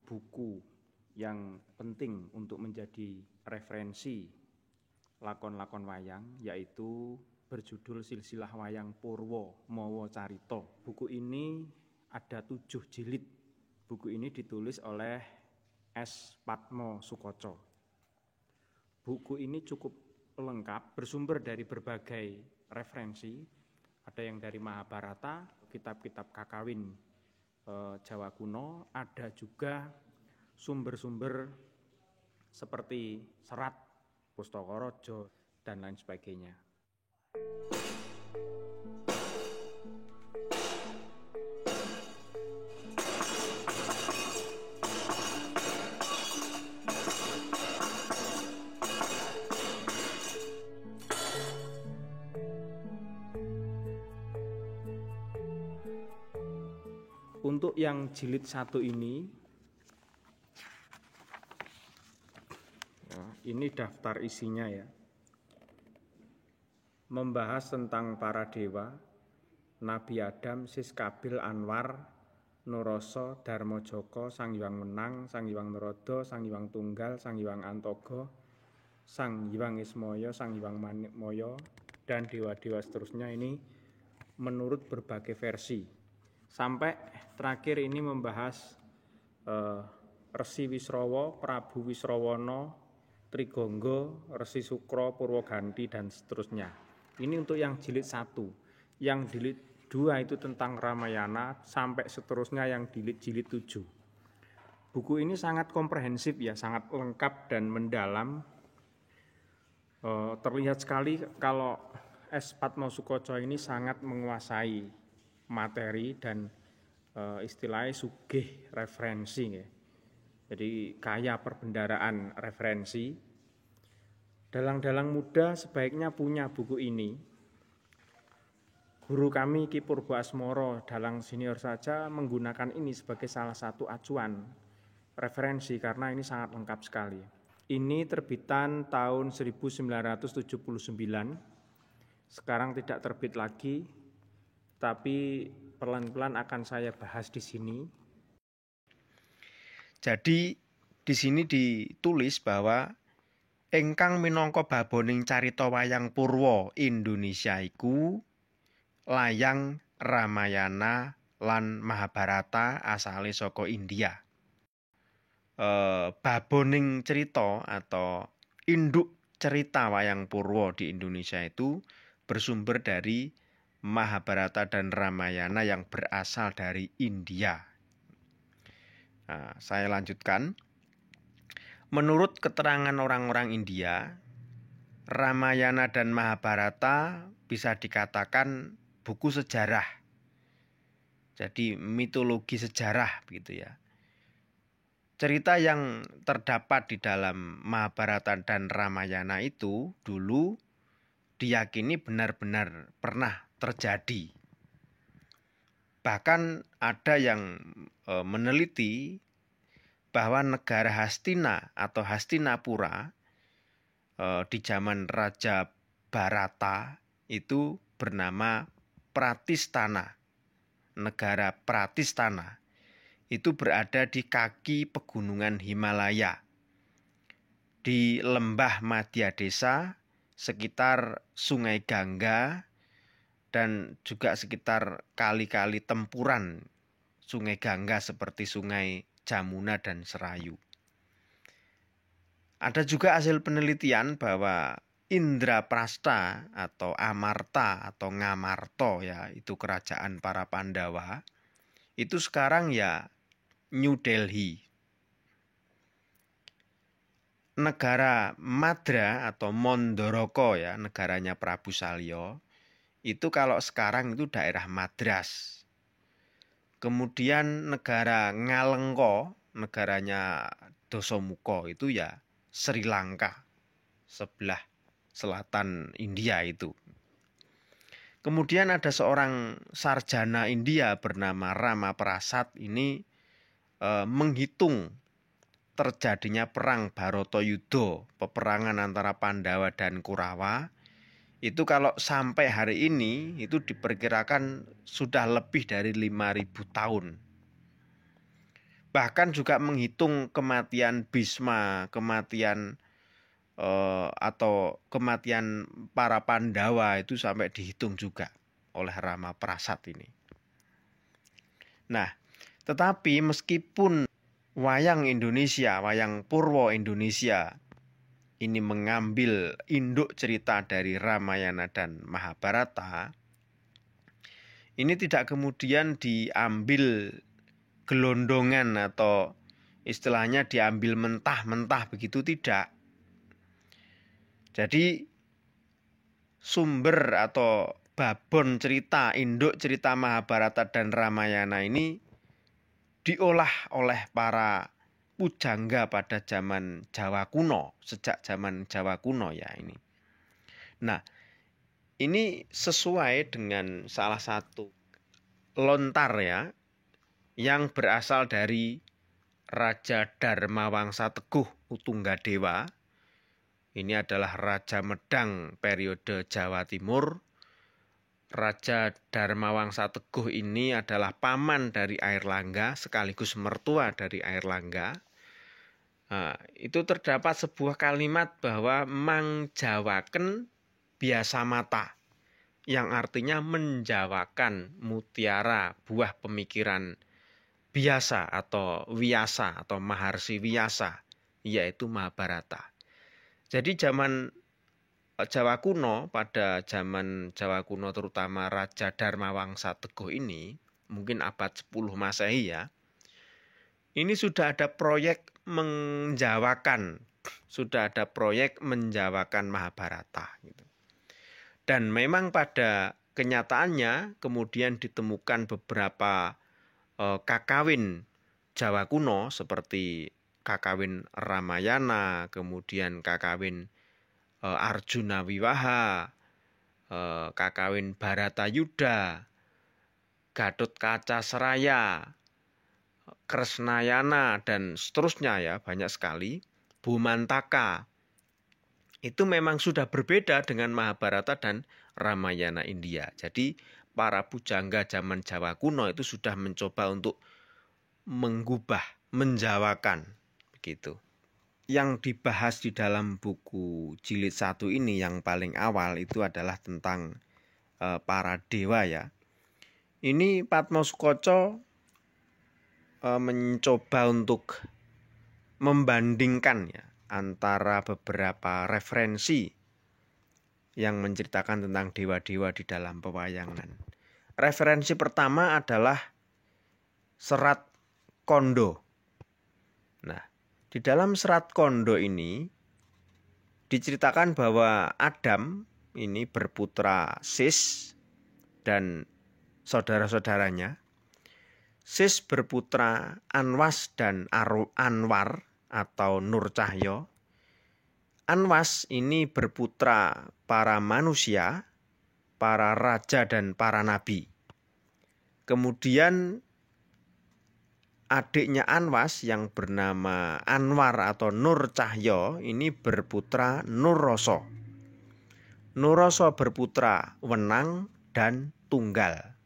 buku yang penting untuk menjadi referensi lakon-lakon wayang, yaitu berjudul Silsilah Wayang Purwo Mawa Carita. Buku ini ada 7 jilid. Buku ini ditulis oleh S. Padma Sukoco. Buku ini cukup lengkap, bersumber dari berbagai referensi. Ada yang dari Mahabharata, kitab-kitab kakawin Jawa kuno, ada juga sumber-sumber seperti serat, Pustaka Raja, dan lain sebagainya. Untuk yang jilid 1 ini daftar isinya ya. Membahas tentang para dewa, Nabi Adam, Siskabil, Anwar, Nuroso, Darmajaka, Sang Hyang Wenang, Sang Hyang Narada, Sang Hyang Tunggal, Sang Hyang Antoga, Sang Hyang Ismaya, Sang Hyang Manikmaya, dan dewa-dewa seterusnya. Ini menurut berbagai versi. Sampai terakhir ini membahas Resi Wisrawa, Prabu Wisrawana, Trigangga, Resi Sukra, Purwaganti, dan seterusnya. Ini untuk yang jilid 1. Yang jilid 2 itu tentang Ramayana, sampai seterusnya yang jilid 7. Buku ini sangat komprehensif ya, sangat lengkap dan mendalam. Terlihat sekali kalau S. Padma Sukoco ini sangat menguasai materi dan istilahnya sugih referensi ya. Jadi kaya perbendaraan referensi. Dalang-dalang muda sebaiknya punya buku ini. Guru kami Ki Purba Asmara, dalang senior saja menggunakan ini sebagai salah satu acuan referensi karena ini sangat lengkap sekali. Ini terbitan tahun 1979. Sekarang tidak terbit lagi, tapi pelan-pelan akan saya bahas di sini. Jadi di sini ditulis bahwa ingkang minangka baboning carita wayang Purwa Indonesia iku layang Ramayana lan Mahabharata asale saka India. Baboning cerita atau induk cerita wayang Purwa di Indonesia itu bersumber dari Mahabharata dan Ramayana yang berasal dari India. Nah, saya lanjutkan. Menurut keterangan orang-orang India, Ramayana dan Mahabharata bisa dikatakan buku sejarah. Jadi mitologi sejarah begitu ya. Cerita yang terdapat di dalam Mahabharata dan Ramayana itu dulu diyakini benar-benar pernah terjadi. Bahkan ada yang meneliti bahwa negara Hastina atau Hastinapura di zaman Raja Bharata itu bernama Pratistana. Negara Pratistana itu berada di kaki pegunungan Himalaya, di lembah Madhya Desa, sekitar Sungai Gangga, dan juga sekitar kali-kali tempuran Sungai Gangga seperti Sungai Jamuna dan Serayu. Ada juga hasil penelitian bahwa Indraprastha atau Amarta atau Ngamarta ya, itu kerajaan para Pandawa, itu sekarang ya New Delhi. Negara Madra atau Mondoroko ya, negaranya Prabu Salya, itu kalau sekarang itu daerah Madras. Kemudian negara Ngalengka, negaranya Dasamuka itu ya Sri Lanka, sebelah selatan India itu. Kemudian ada seorang sarjana India bernama Rama Prasad ini menghitung terjadinya perang Bharatayuddha, peperangan antara Pandawa dan Kurawa. Itu kalau sampai hari ini itu diperkirakan sudah lebih dari 5.000 tahun. bahkan juga menghitung kematian Bhisma, kematian atau kematian para Pandawa itu sampai dihitung juga oleh Rama Prasad ini. Nah, tetapi meskipun wayang Indonesia, wayang Purwo Indonesia ini mengambil induk cerita dari Ramayana dan Mahabharata, ini tidak kemudian diambil gelondongan atau istilahnya diambil mentah-mentah begitu, tidak. Jadi sumber atau babon cerita, induk cerita Mahabharata dan Ramayana ini diolah oleh para pujangga pada zaman Jawa kuno, sejak zaman Jawa kuno ya ini. Nah, ini sesuai dengan salah satu lontar ya, yang berasal dari Raja Dharmawangsa Teguh Utunggadewa. Ini adalah Raja Medang periode Jawa Timur. Raja Dharmawangsa Teguh ini adalah paman dari Airlangga sekaligus mertua dari Airlangga. Nah, itu terdapat sebuah kalimat bahwa mangjawaken biasa mata, yang artinya menjawakan mutiara buah pemikiran biasa atau Wiyasa atau Maharsi Wiyasa, yaitu Mahabharata. Jadi zaman Jawa kuno, pada zaman Jawa kuno terutama Raja Dharmawangsa Teguh ini, mungkin abad 10 Masehi ya, ini sudah ada proyek menjawakan, Mahabharata. Gitu. Dan memang pada kenyataannya kemudian ditemukan beberapa kakawin Jawa kuno seperti kakawin Ramayana, kemudian kakawin Arjuna Wiwaha, kakawin Baratayuda, Gatotkaca Seraya, Kresnayana, dan seterusnya ya, banyak sekali. Bhumantaka. Itu memang sudah berbeda dengan Mahabharata dan Ramayana India. Jadi para pujangga zaman Jawa kuno itu sudah mencoba untuk menggubah, menjawakan begitu. Yang dibahas di dalam buku jilid 1 ini yang paling awal itu adalah tentang para dewa ya. Ini Patmosukoco mencoba untuk membandingkan ya antara beberapa referensi yang menceritakan tentang dewa-dewa di dalam pewayangan. Referensi pertama adalah Serat Kondo. Nah, di dalam Serat Kondo ini diceritakan bahwa Adam ini berputra Sis dan saudara-saudaranya. Sis berputra Anwas dan Anwar atau Nur Cahyo. Anwas ini berputra para manusia, para raja dan para nabi. Kemudian adiknya Anwas yang bernama Anwar atau Nur Cahyo ini berputra Nur Roso. Nur Roso berputra Wenang dan Tunggal.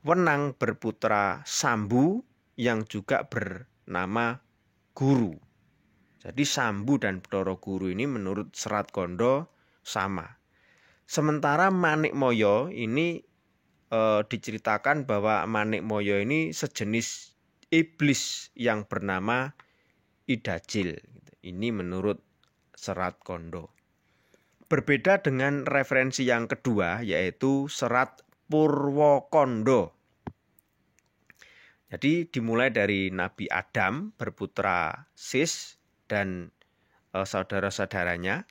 Wenang berputra Sambu yang juga bernama Guru. Jadi Sambu dan Bathara Guru ini menurut Serat Kondo sama. Sementara Manikmaya ini diceritakan bahwa Manikmaya ini sejenis iblis yang bernama Idajil. Ini menurut Serat Kondo. Berbeda dengan referensi yang kedua yaitu Serat Purwokondo. Jadi dimulai dari Nabi Adam berputra Sis dan saudara-saudaranya.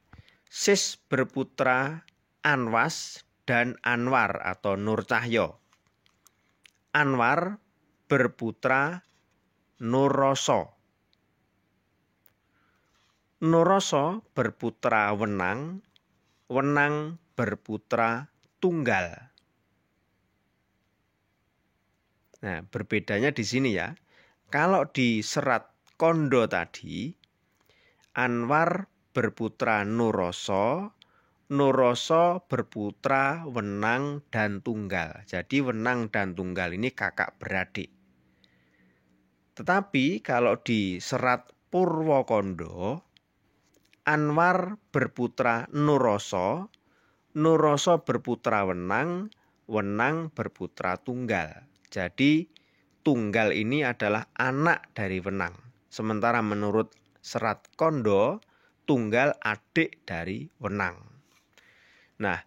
Sis berputra Anwas dan Anwar atau Nur Cahyo. Anwar berputra Nur Roso. Nur Roso berputra Wenang. Wenang berputra Tunggal. Nah, berbedanya di sini ya. Kalau di Serat Kondo tadi, Anwar berputra Nur Roso, Nur Roso berputra Wenang dan Tunggal. Jadi Wenang dan Tunggal ini kakak beradik. Tetapi kalau di Serat Purwokondo, Anwar berputra Nuroso, Nuroso berputra Wenang, Wenang berputra Tunggal. Jadi Tunggal ini adalah anak dari Wenang. Sementara menurut Serat Kondo, Tunggal adik dari Wenang. Nah,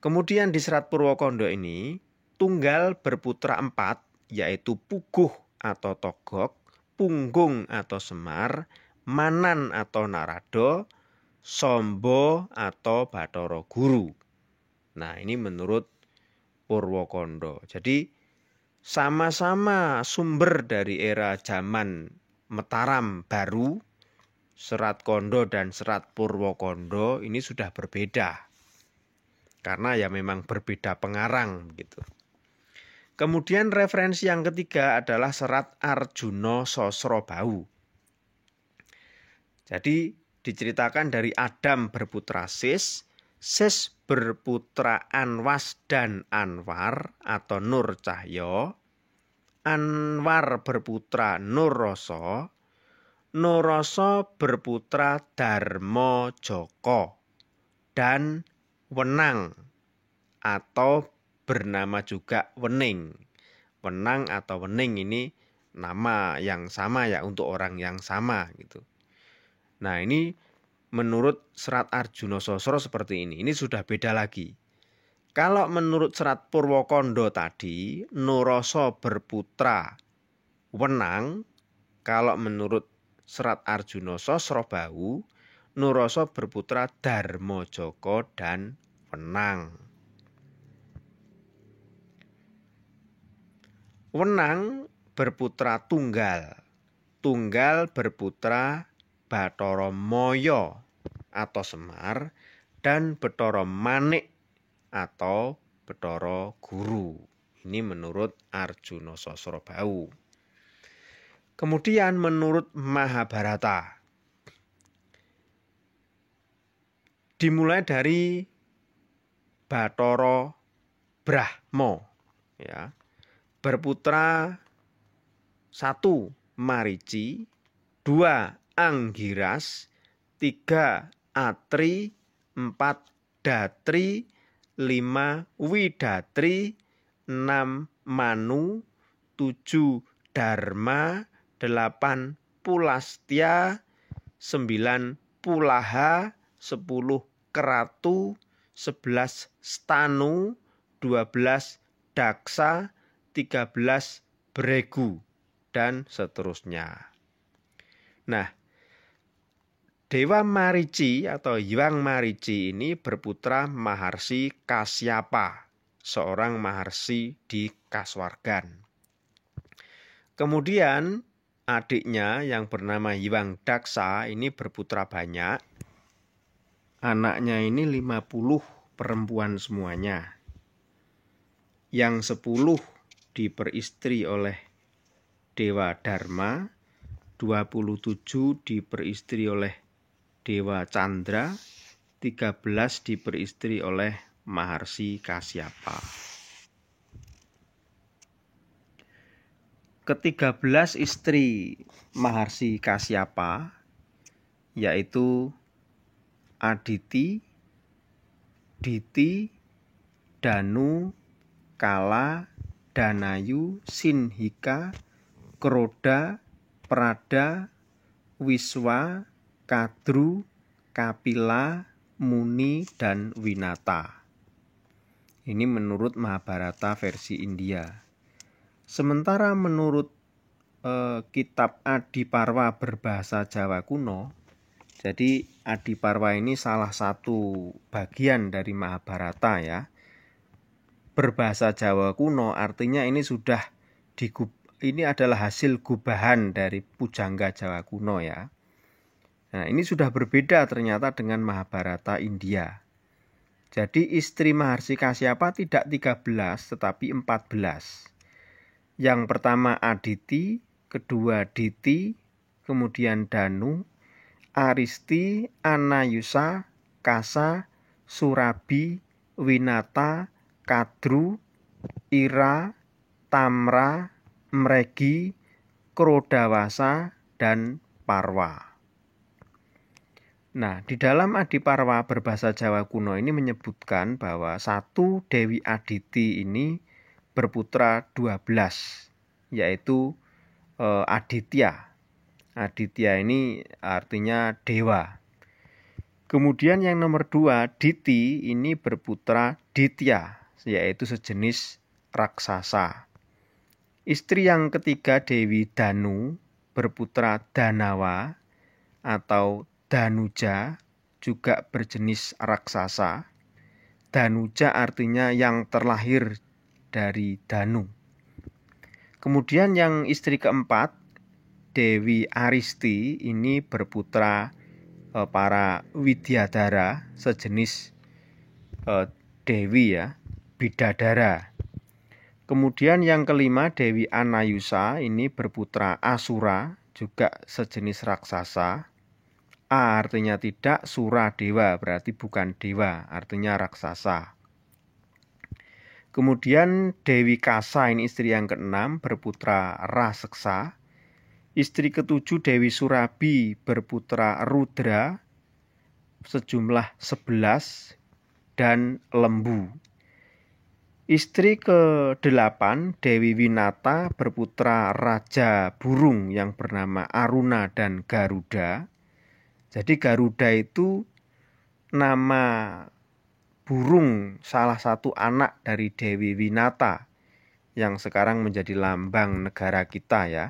kemudian di Serat Purwokondo ini, Tunggal berputra 4, yaitu Puguh atau Togok, Punggung atau Semar, Manan atau Narado, Sombo atau Bathara Guru. Nah, ini menurut Purwokondo. Jadi sama-sama sumber dari era zaman Mataram baru, Serat Kondo dan Serat Purwokondo ini sudah berbeda. Karena ya memang berbeda pengarang gitu. Kemudian referensi yang ketiga adalah Serat Arjuna Sosrobau. Jadi diceritakan dari Adam berputra Sis, Sis berputra Anwas dan Anwar atau Nur Cahyo, Anwar berputra Nuroso, Nuroso berputra Darmo Joko, dan Wenang atau bernama juga Wening. Wenang atau Wening ini nama yang sama ya untuk orang yang sama gitu. Nah, ini menurut Serat Arjuna Sosro seperti ini. Ini sudah beda lagi. Kalau menurut Serat Purwokondo tadi, Nuroso berputra Wenang. Kalau menurut Serat Arjuna Sosrobau, Nuroso berputra Darmo Joko dan Wenang. Wenang berputra Tunggal. Tunggal berputra Bathara Moyo atau Semar dan Bathara Manik atau Bathara Guru. Ini menurut Arjuna Sosrobau. Kemudian menurut Mahabharata, dimulai dari Bathara Brahma, ya, berputra 1 Marici, 2 Anggiras, 3 Atri, 4 Datri, 5 Widatri, 6 Manu, 7 Dharma, 8 Pulastya, 9 Pulaha, 10 Keratu, 11 Stanu, 12 Daksa, 13 Bregu, dan seterusnya. Nah, Dewa Marici atau Hyang Marici ini berputra Maharsi Kasyapa, seorang maharsi di Kaswargan. Kemudian adiknya yang bernama Hyang Daksa ini berputra banyak. Anaknya ini 50 perempuan semuanya. Yang 10 diperistri oleh Dewa Dharma, 27 diperistri oleh Dewa Chandra, 13 diperistri oleh Maharsi Kasyapa. Ke-13 istri Maharsi Kasyapa yaitu Aditi, Diti, Danu, Kala, Danayu, Sinhika, Kroda, Prada, Wiswa, Kadru, Kapila, Muni, dan Winata. Ini menurut Mahabharata versi India. Sementara menurut kitab Adiparwa berbahasa Jawa kuno, jadi Adiparwa ini salah satu bagian dari Mahabharata ya. Berbahasa Jawa kuno artinya ini ini adalah hasil gubahan dari pujangga Jawa kuno ya. Nah, ini sudah berbeda ternyata dengan Mahabharata India. Jadi istri Maharsi Kasyapa tidak 13 tetapi 14. Yang pertama Aditi, kedua Diti, kemudian Danu, Aristi, Anayusa, Kasa, Surabi, Winata, Kadru, Ira, Tamra, Mregi, Krodawasa, dan Parwa. Nah, di dalam Adiparwa berbahasa Jawa kuno ini menyebutkan bahwa satu Dewi Aditi ini berputra 12, yaitu Aditya. Aditya ini artinya dewa. Kemudian yang nomor 2, Diti, ini berputra Ditya, yaitu sejenis raksasa. Istri yang ketiga Dewi Danu berputra Danawa atau Danuja, juga berjenis raksasa. Danuja artinya yang terlahir dari Danu. Kemudian yang istri keempat Dewi Aristi, ini berputra para Widyadara, sejenis dewi ya, bidadara. Kemudian yang kelima Dewi Anayusa, ini berputra Asura, juga sejenis raksasa. A artinya tidak, sura dewa, berarti bukan dewa, artinya raksasa. Kemudian Dewi Kasa, ini istri yang keenam, berputra Raseksa. Istri ketujuh Dewi Surabi berputra Rudra, sejumlah 11, dan lembu. Istri ke-8 Dewi Winata berputra Raja Burung yang bernama Aruna dan Garuda. Jadi Garuda itu nama burung salah satu anak dari Dewi Winata yang sekarang menjadi lambang negara kita ya.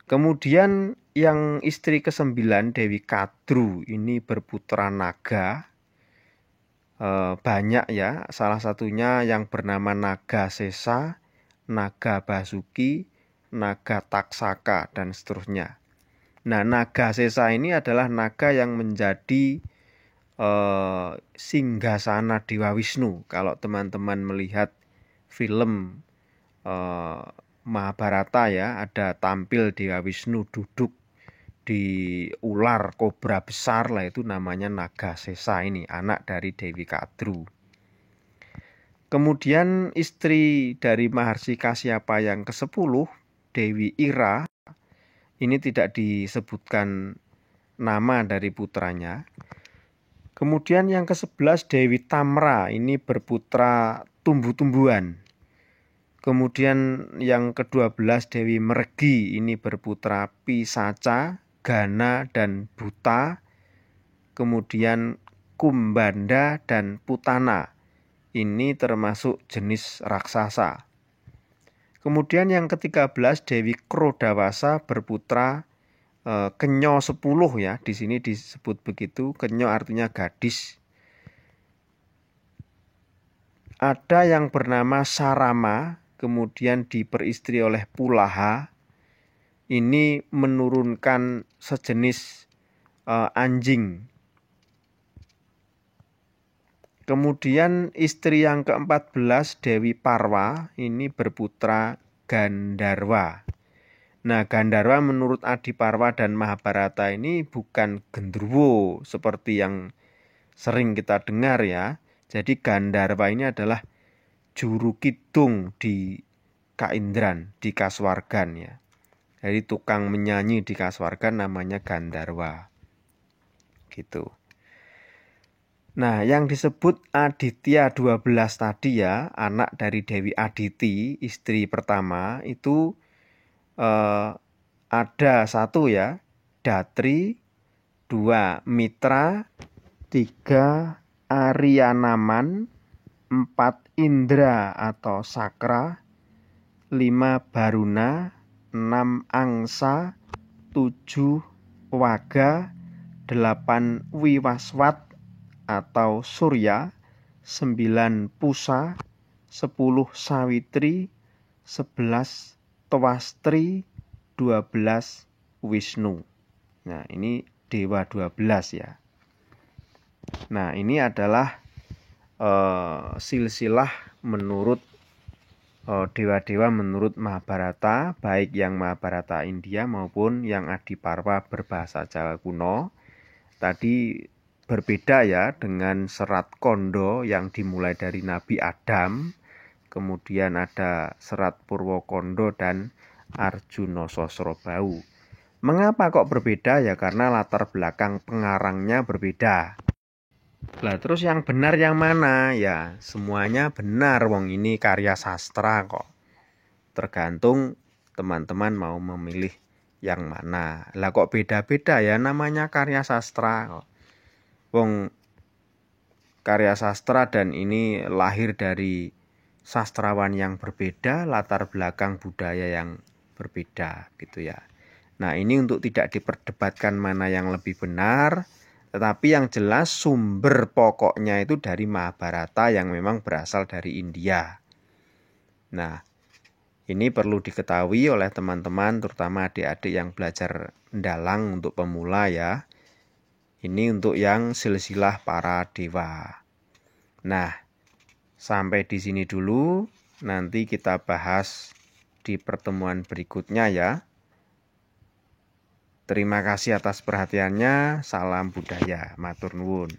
Kemudian yang istri ke-9 Dewi Kadru ini berputra naga. Banyak ya, salah satunya yang bernama Naga Sesa, Naga Basuki, Naga Taksaka, dan seterusnya. Nah, Naga Sesa ini adalah naga yang menjadi singgasana Dewa Wisnu. Kalau teman-teman melihat film Mahabharata ya, ada tampil Dewa Wisnu duduk di ular kobra besar lah, itu namanya Naga Sesa, ini anak dari Dewi Kadru. Kemudian istri dari Maharsi Kasyapa yang ke-10 Dewi Ira, ini tidak disebutkan nama dari putranya. Kemudian yang ke-11 Dewi Tamra, ini berputra tumbuh-tumbuhan. Kemudian yang ke-12 Dewi Mergi, ini berputra Pisaca, Gana, dan Buta. Kemudian Kumbanda dan Putana, ini termasuk jenis raksasa. Kemudian yang ke-13 Dewi Krodawasa berputra Kenyo 10 ya, di sini disebut begitu. Kenyo artinya gadis. Ada yang bernama Sarama, kemudian diperistri oleh Pulaha. Ini menurunkan sejenis anjing. Kemudian istri yang ke-14 Dewi Parwa, ini berputra Gandarwa. Nah, Gandarwa menurut Adiparwa dan Mahabharata ini bukan gendruwo seperti yang sering kita dengar ya. Jadi Gandarwa ini adalah juru kidung di Kaindran, di Kaswargan ya. Jadi tukang menyanyi di Kaswargan namanya Gandarwa. Gitu. Nah, yang disebut Aditya 12 tadi ya, anak dari Dewi Aditi, istri pertama, itu ada 1 ya, Datri, 2 Mitra, 3 Aryanaman, 4 Indra atau Sakra, 5 Baruna, 6 Angsa, 7 Waga, 8 Wiwaswat atau Surya, 9 Pusa, 10 Sawitri, 11 Twastri, 12 Wisnu. Nah, ini Dewa 12 ya. Nah, ini adalah silsilah menurut dewa-dewa menurut Mahabharata, baik yang Mahabharata India maupun yang Adiparwa berbahasa Jawa kuno. Tadi berbeda ya dengan Serat Kondo yang dimulai dari Nabi Adam, kemudian ada Serat Purwokondo dan Arjuna Sosrobau. Mengapa kok berbeda? Ya karena latar belakang pengarangnya berbeda. Lah terus yang benar yang mana? Ya semuanya benar, wong ini karya sastra kok. Tergantung teman-teman mau memilih yang mana. Lah kok beda-beda ya, namanya karya sastra kok. Wong karya sastra dan ini lahir dari sastrawan yang berbeda, latar belakang budaya yang berbeda gitu ya. Nah, ini untuk tidak diperdebatkan mana yang lebih benar, tetapi yang jelas sumber pokoknya itu dari Mahabharata yang memang berasal dari India. Nah, ini perlu diketahui oleh teman-teman, terutama adik-adik yang belajar mendalang untuk pemula ya. Ini untuk yang silsilah para dewa. Nah, sampai di sini dulu. Nanti kita bahas di pertemuan berikutnya ya. Terima kasih atas perhatiannya. Salam budaya. Matur nuwun.